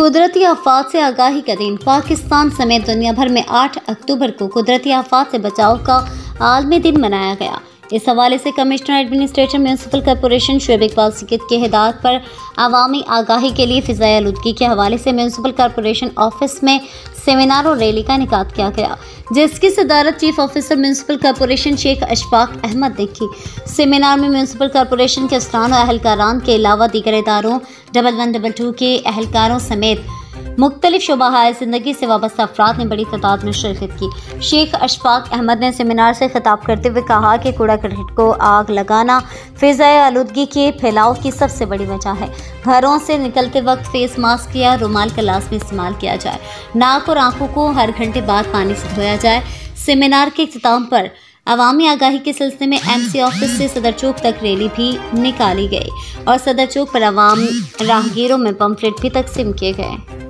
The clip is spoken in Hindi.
कुदरती आफात से आगाही का दिन। पाकिस्तान समेत दुनिया भर में 8 अक्टूबर को कुदरती आफात से बचाव का आलमी दिन मनाया गया। इस हवाले से commissioner administrator municipal corporation Shoaib Iqbal Siddiqui की हिदायत पर अवामी आगाही के लिए फ़िज़ाए आलूदगी के हवाले से म्यूनसिपल कॉरपोरेशन ऑफिस में सेमिनार और रैली का इनेकाद किया गया, जिसकी सदारत chief officer municipal corporation Sheikh Ashfaq Ahmed ने की। सेमिनार में म्यूनसिपल कॉरपोरेशन के अफसरान और अहलकारान के अलावा दीगर इदारों 1122 के अहलकारों समेत मुख्तलिफ शोबाहाए ज़िंदगी से वाबस्ता अफराद ने बड़ी तादाद में शिरकत की। शेख अशफाक अहमद ने सेमिनार से खिताब करते हुए कहा कि कूड़ा करकट को आग लगाना फ़िज़ाए आलूदगी के फैलाव की सबसे बड़ी वजह है। घरों से निकलते वक्त फेस मास्क या रुमाल का लाज़मी इस्तेमाल किया जाए। नाक और आंखों को हर घंटे बाद पानी से धोया जाए। सेमिनार के इख्तिताम पर अवामी आगाही के सिलसिले में MC ऑफिस से सदर चौक तक रैली भी निकाली गई और सदर चौक पर अवाम राहगीरों में पम्फलेट भी तकसीम किए गए।